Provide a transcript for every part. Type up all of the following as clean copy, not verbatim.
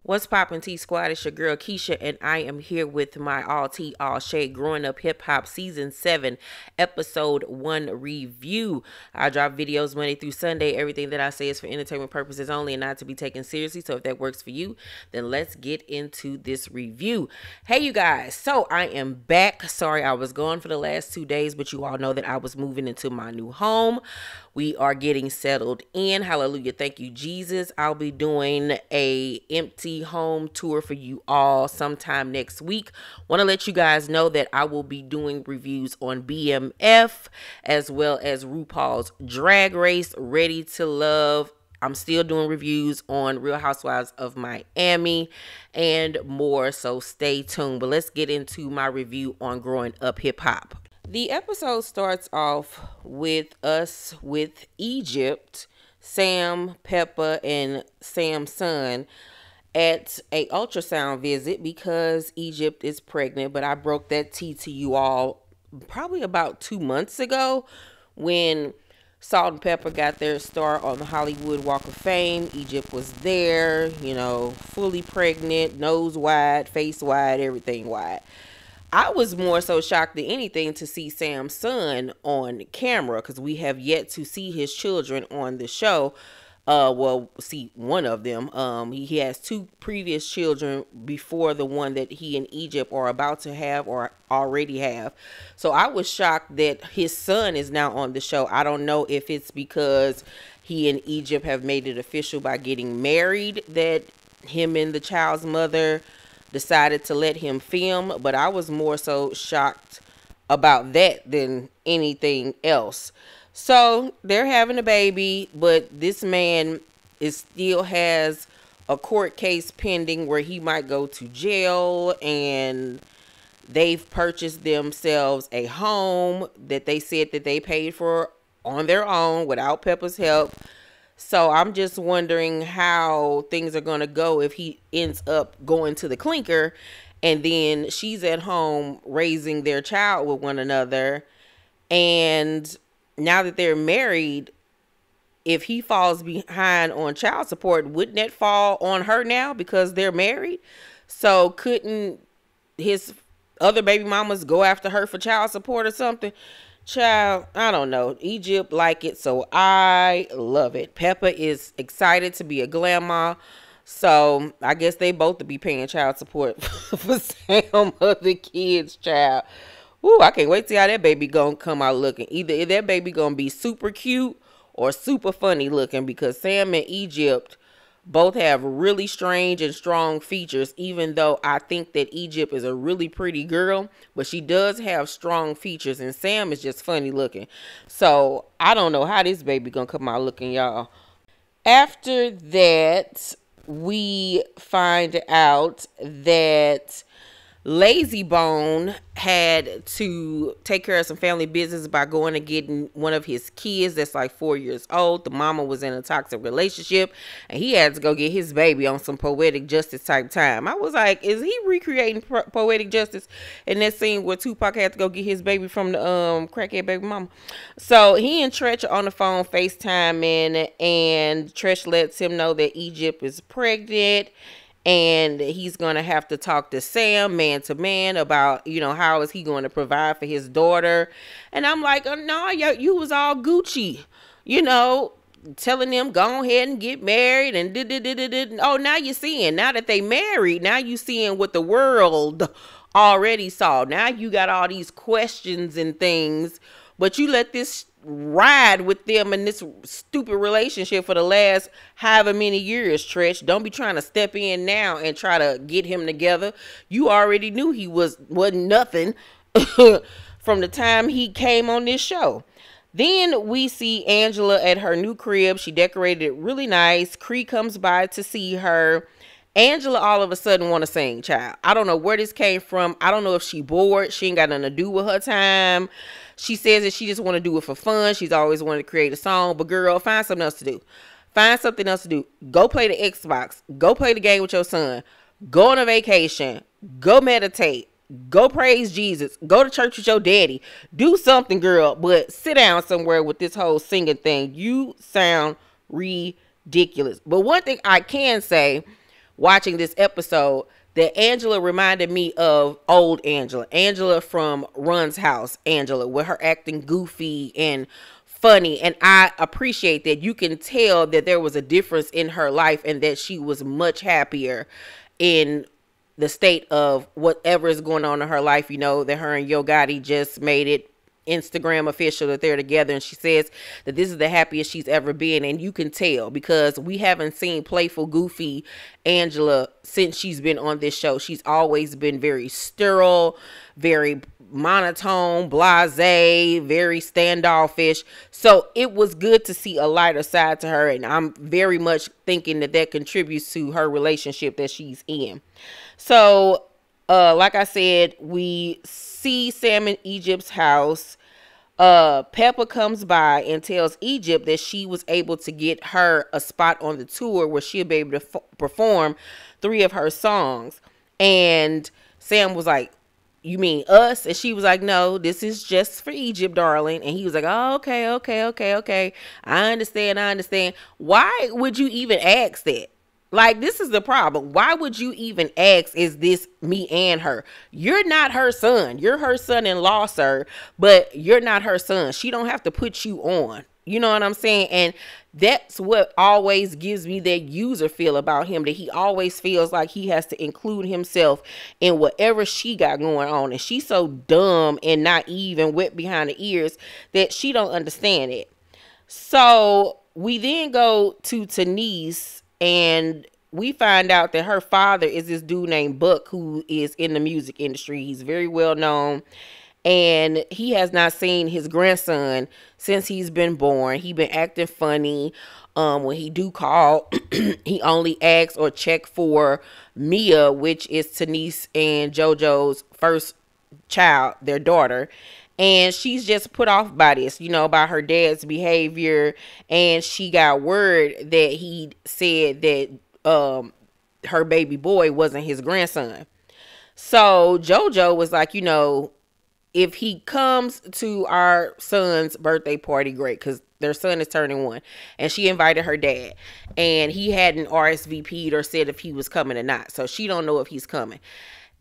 What's poppin' T Squad? It's your girl Keisha, and I am here with my all tea, all shade Growing Up Hip Hop Season 7, Episode 1 review. I drop videos Monday through Sunday. Everything that I say is for entertainment purposes only and not to be taken seriously. So if that works for you, then let's get into this review. Hey, you guys. So I am back. Sorry I was gone for the last 2 days, but you all know that I was moving into my new home. We are getting settled in. Hallelujah. Thank you, Jesus. I'll be doing a empty home tour for you all sometime next week. Want to let you guys know that I will be doing reviews on BMF as well as RuPaul's Drag Race, Ready to Love. I'm still doing reviews on Real Housewives of Miami and more, so stay tuned. But let's get into my review on Growing Up Hip Hop. The episode starts off with us with Egypt, Sam, Peppa, and Sam's son at a ultrasound visit because Egypt is pregnant. But I broke that tea to you all probably about 2 months ago when Salt and Pepper got their start on the Hollywood Walk of Fame. Egypt was there, you know, fully pregnant, nose wide, face wide, everything wide. I was more so shocked than anything to see Sam's son on camera because we have yet to see his children on the show. Well, see one of them. He has 2 previous children before the one that he and Egypt are about to have or already have. So I was shocked that his son is now on the show. I don't know if it's because he and Egypt have made it official by getting married that him and the child's mother decided to let him film, but I was more so shocked about that than anything else. So they're having a baby, but this man still has a court case pending where he might go to jail, and they've purchased themselves a home that they said that they paid for on their own without Peppa's help. So I'm just wondering how things are going to go if he ends up going to the clinker and then she's at home raising their child with one another. And now that they're married, if he falls behind on child support, wouldn't that fall on her now because they're married? So couldn't his other baby mamas go after her for child support or something? Child, I don't know. Egypt like it, so I love it. Peppa is excited to be a grandma, so I guess they both to be paying child support for some of the kids, child. Ooh, I can't wait to see how that baby gonna come out looking. Either that baby gonna be super cute or super funny looking, because Sam and Egypt both have really strange and strong features, even though I think that Egypt is a really pretty girl, but she does have strong features, and Sam is just funny looking. So I don't know how this baby gonna come out looking, y'all. After that, we find out that Layzie Bone had to take care of some family business by going and getting one of his kids that's like 4 years old. The mama was in a toxic relationship, and he had to go get his baby on some poetic justice type time. I was like, is he recreating poetic justice in that scene where Tupac had to go get his baby from the crackhead baby mama? So he and Treach are on the phone FaceTiming, and Treach lets him know that Egypt is pregnant, and he's going to have to talk to Sam man to man about, you know, how is he going to provide for his daughter. And I'm like, oh, no, you was all Gucci, you know, telling them go ahead and get married and oh, now you're seeing, now that they married, now you seeing what the world already saw. Now you got all these questions and things, but you let this ride with them in this stupid relationship for the last however many years, Treach. Don't be trying to step in now and try to get him together. You already knew he wasn't nothing from the time he came on this show. Then we see Angela at her new crib. She decorated it really nice. Cree comes by to see her. Angela all of a sudden want to sing, child. I don't know where this came from. I don't know if she bored. She ain't got nothing to do with her time. She says that she just want to do it for fun. She's always wanted to create a song. But girl, find something else to do. Find something else to do. Go play the Xbox. Go play the game with your son. Go on a vacation. Go meditate. Go praise Jesus. Go to church with your daddy. Do something, girl. But sit down somewhere with this whole singing thing. You sound ridiculous. But one thing I can say, watching this episode that Angela reminded me of old Angela. Angela from Run's House, Angela, with her acting goofy and funny. And I appreciate that. You can tell that there was a difference in her life and that she was much happier in the state of whatever is going on in her life. You know, that her and Yo Gotti just made it Instagram official that they're together, and she says that this is the happiest she's ever been. And you can tell because we haven't seen playful, goofy Angela since she's been on this show. She's always been very sterile, very monotone, blasé, very standoffish. So it was good to see a lighter side to her, and I'm very much thinking that that contributes to her relationship that she's in. So like I said, we see Sam in Egypt's house. Peppa comes by and tells Egypt that she was able to get her a spot on the tour where she'll be able to perform 3 of her songs. And Sam was like, "You mean us?" And she was like, "No, this is just for Egypt, darling." And he was like, "Oh, okay. I understand. Why would you even ask that? Like, this is the problem. Why would you even ask, is this me and her? You're not her son. You're her son-in-law, sir, but you're not her son. She don't have to put you on. You know what I'm saying? And that's what always gives me that user feel about him, that he always feels like he has to include himself in whatever she got going on. And she's so dumb and naive and wet behind the ears that she don't understand it. So we then go to Tanice, and we find out that her father is this dude named Buck, who is in the music industry. He's very well known, and he has not seen his grandson since he's been born. He been acting funny. When he do call, he only asks or check for Mia, which is Tanice and JoJo's first child, their daughter. And she's just put off by this, you know, by her dad's behavior. And she got word that he said that her baby boy wasn't his grandson. So JoJo was like, you know, if he comes to our son's birthday party, great, because their son is turning 1. And she invited her dad. And he hadn't RSVP'd or said if he was coming or not. So she don't know if he's coming.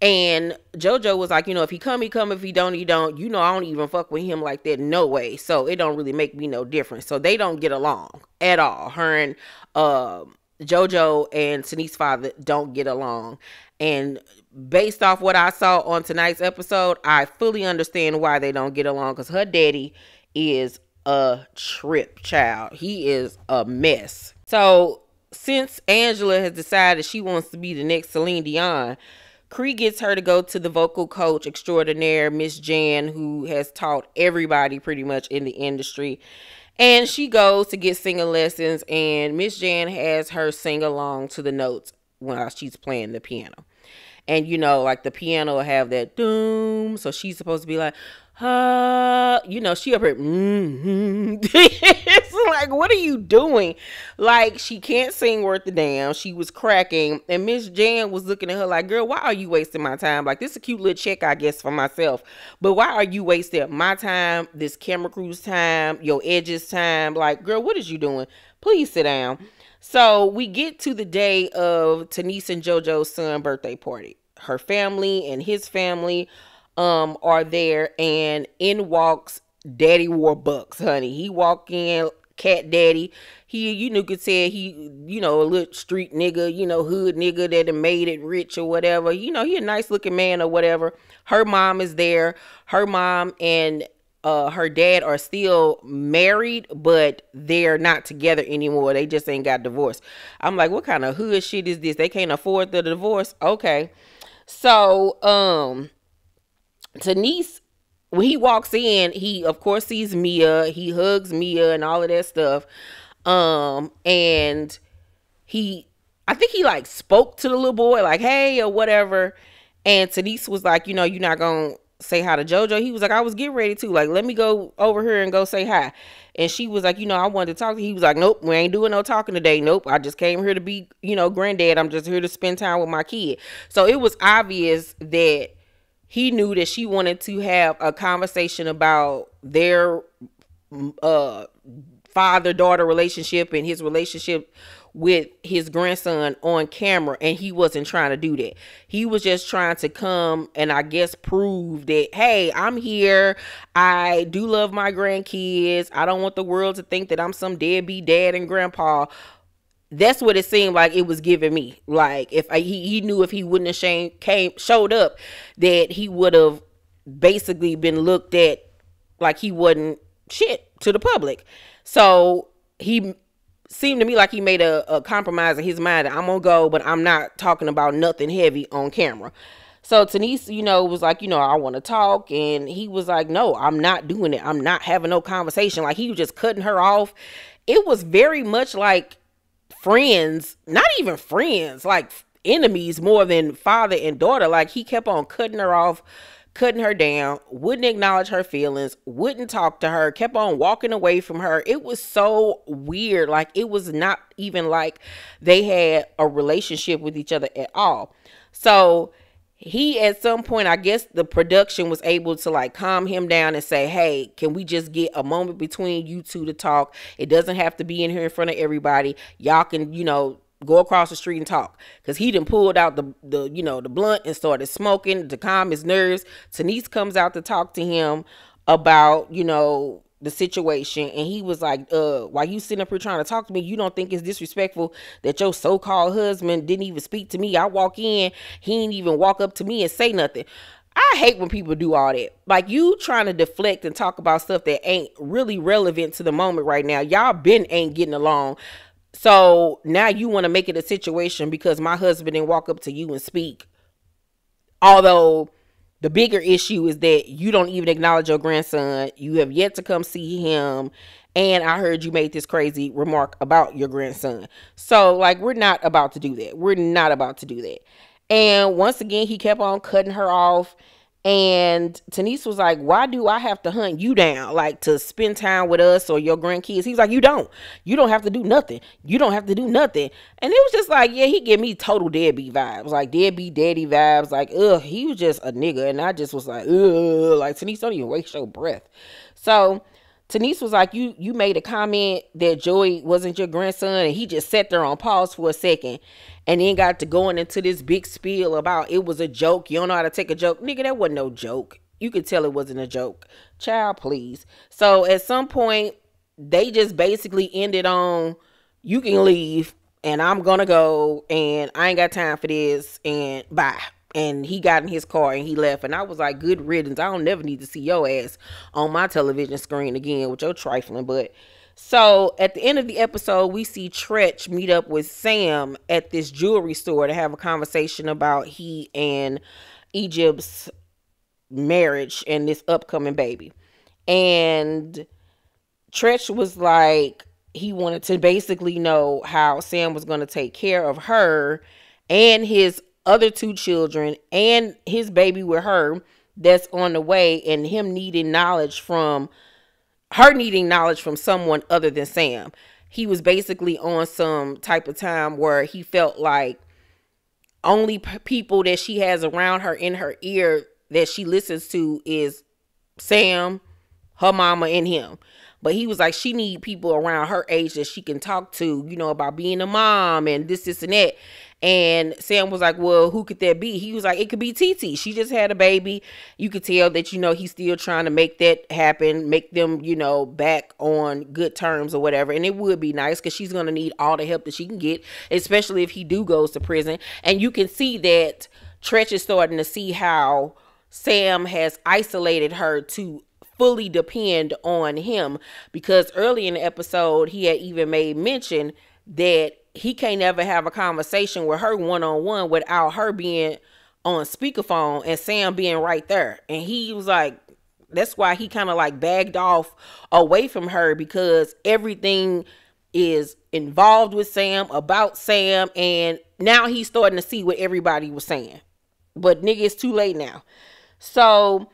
And JoJo was like, you know, if he come, he come. If he don't, he don't. You know, I don't even fuck with him like that. No way. So it don't really make me no difference. So they don't get along at all. Her and JoJo and Tanice's father don't get along. And based off what I saw on tonight's episode, I fully understand why they don't get along. Because her daddy is a trip, child. He is a mess. So since Angela has decided she wants to be the next Celine Dion, Cree gets her to go to the vocal coach extraordinaire, Miss Jan, who has taught everybody pretty much in the industry. And she goes to get singing lessons, and Miss Jan has her sing along to the notes while she's playing the piano. And, you know, like the piano will have that doom. So she's supposed to be like, you know, she up here, It's like, what are you doing? Like, she can't sing worth the damn. She was cracking. And Miss Jan was looking at her like, girl, why are you wasting my time? Like, this is a cute little check, I guess, for myself. But why are you wasting my time, this camera crew's time, your edges time? Like, girl, what is you doing? Please sit down. So we get to the day of Tanice and JoJo's son's birthday party. Her family and his family are there, and in walks Daddy Warbucks, honey. He walked in, cat daddy. He, you know, could say he, you know, a little street nigga, you know, hood nigga that made it rich or whatever. You know, he a nice looking man or whatever. Her mom is there. Her mom and her dad are still married, but they're not together anymore. They just ain't got divorced. I'm like, what kind of hood shit is this? They can't afford the divorce? Okay. So, Tanice, when he walks in, he of course sees Mia. He hugs Mia and all of that stuff. And I think he like spoke to the little boy like, hey, or whatever. And Tanice was like, you know, you're not going to say hi to JoJo. He was like, I was getting ready to, like, let me go over here and go say hi. And she was like, you know, I wanted to talk to you. He was like, nope, we ain't doing no talking today. Nope, I just came here to be, you know, granddad. I'm just here to spend time with my kid. So it was obvious that he knew that she wanted to have a conversation about their father-daughter relationship and his relationship with his grandson on camera, and he wasn't trying to do that. He was just trying to come and I guess prove that, hey, I'm here. I do love my grandkids. I don't want the world to think that I'm some deadbeat dad and grandpa. That's what it seemed like it was giving me. Like, if he knew if he wouldn't have showed up, that he would have basically been looked at like he wasn't shit to the public. So he seemed to me like he made a compromise in his mind that I'm gonna go, but I'm not talking about nothing heavy on camera. So Tanice, was like, I want to talk. And he was like, no, I'm not doing it. I'm not having no conversation. Like, he was just cutting her off. It was very much like friends, not even friends, like enemies more than father and daughter. Like, he kept on cutting her off, cutting her down, wouldn't acknowledge her feelings, wouldn't talk to her, kept on walking away from her. It was so weird. Like, it was not even like they had a relationship with each other at all. So he, at some point, I guess the production was able to like calm him down and say, hey, can we just get a moment between you two to talk? It doesn't have to be in here in front of everybody. Y'all can, go across the street and talk. Because he done pulled out the blunt and started smoking to calm his nerves. Tanice comes out to talk to him about, the situation, and he was like, while you sitting up here trying to talk to me, you don't think it's disrespectful that your so-called husband didn't even speak to me? I walk in, he didn't even walk up to me and say nothing. I hate when people do all that. Like, you trying to deflect and talk about stuff that ain't really relevant to the moment right now. Y'all ain't getting along. So now you want to make it a situation because my husband didn't walk up to you and speak. Although the bigger issue is that you don't even acknowledge your grandson. You have yet to come see him. And I heard you made this crazy remark about your grandson. So, like, we're not about to do that. We're not about to do that. And once again, he kept on cutting her off. And Tanice was like, why do I have to hunt you down, like, to spend time with us or your grandkids? He's like, you don't have to do nothing. You don't have to do nothing. And it was just like, yeah, he gave me total deadbeat vibes, like deadbeat daddy vibes. Like, he was just a nigga. And I just was like, like, Tanice, don't even waste your breath. So Tanice was like, you made a comment that Joey wasn't your grandson, and he just sat there on pause for a second and then got to going into this big spiel about it was a joke. You don't know how to take a joke. Nigga, that wasn't no joke. You could tell it wasn't a joke. Child, please. So at some point, they just basically ended on, you can leave and I'm gonna go and I ain't got time for this and bye. And he got in his car and he left. And I was like, good riddance. I don't never need to see your ass on my television screen again with your trifling butt. So at the end of the episode, we see Treach meet up with Sam at this jewelry store to have a conversation about he and Egypt's marriage and this upcoming baby. And Treach was like, he wanted to basically know how Sam was going to take care of her and his other two children and his baby with her that's on the way, and him needing knowledge from her, needing knowledge from someone other than Sam. He was basically on some type of time where he felt like only people that she has around her in her ear that she listens to is Sam, her mama, and him. But he was like, she need people around her age that she can talk to, about being a mom and this, and that. And Sam was like, well, who could that be? He was like, it could be TT. She just had a baby. You could tell that, he's still trying to make that happen, make them, back on good terms or whatever. And it would be nice because she's going to need all the help that she can get, especially if he goes to prison. And you can see that Treach is starting to see how Sam has isolated her to fully depend on him, because early in the episode, he had even made mention that he can't ever have a conversation with her one-on-one without her being on speakerphone and Sam being right there. And he was like, that's why he kind of like bagged off away from her, because everything is involved with Sam, about Sam, and now he's starting to see what everybody was saying. But nigga, it's too late now. So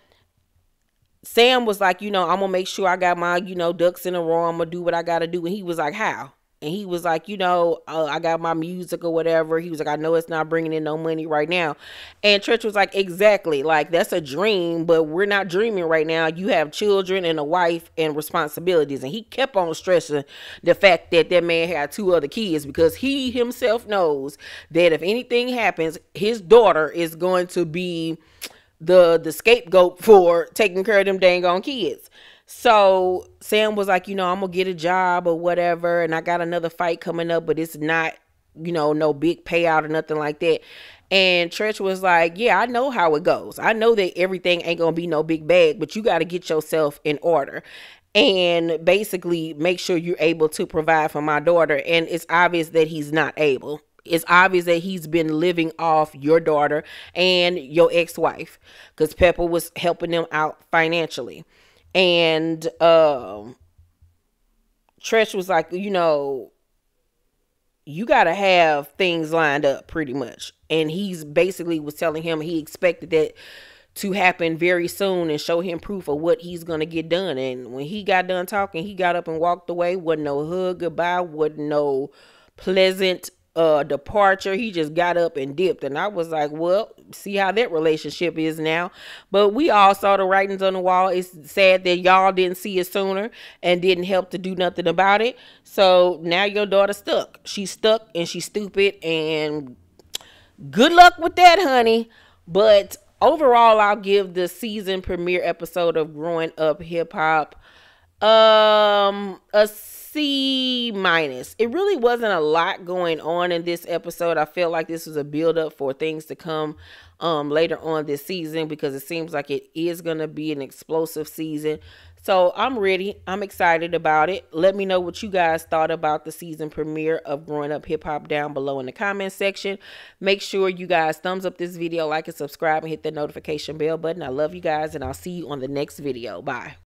Sam was like, I'm gonna make sure I got my, ducks in a row. I'm gonna do what I gotta do. And he was like, how? And he was like, you know, I got my music or whatever. He was like, I know it's not bringing in no money right now. And Treach was like, exactly. Like, that's a dream, but we're not dreaming right now. You have children and a wife and responsibilities. And he kept on stressing the fact that that man had 2 other kids, because he himself knows that if anything happens, his daughter is going to be the scapegoat for taking care of them dang on kids. So Sam was like, you know, I'm gonna get a job or whatever, and I got another fight coming up, but it's not, you know, no big payout or nothing like that. And Treach was like, yeah, I know how it goes. I know that everything ain't gonna be no big bag, but you got to get yourself in order and basically make sure you're able to provide for my daughter. And it's obvious that he's not able. It's obvious that he's been living off your daughter and your ex-wife, because Pepper was helping them out financially. And Treach was like, you know, you got to have things lined up pretty much. And he's basically was telling him he expected that to happen very soon and show him proof of what he's going to get done. And when he got done talking, he got up and walked away. Wasn't no hug goodbye, wasn't no pleasant departure. He just got up and dipped. And I was like, well, see how that relationship is now. But we all saw the writings on the wall. It's sad that y'all didn't see it sooner and didn't help to do nothing about it. So now your daughter's stuck. She's stuck and she's stupid, and good luck with that, honey. But overall, I'll give the season premiere episode of Growing Up Hip Hop a C minus. It really wasn't a lot going on in this episode. I feel like this was a build up for things to come later on this season, because it seems like it is going to be an explosive season. So I'm ready. I'm excited about it. Let me know what you guys thought about the season premiere of Growing Up Hip Hop down below in the comment section. Make sure you guys thumbs up this video, like and subscribe, and hit that notification bell button. I love you guys, and I'll see you on the next video. Bye.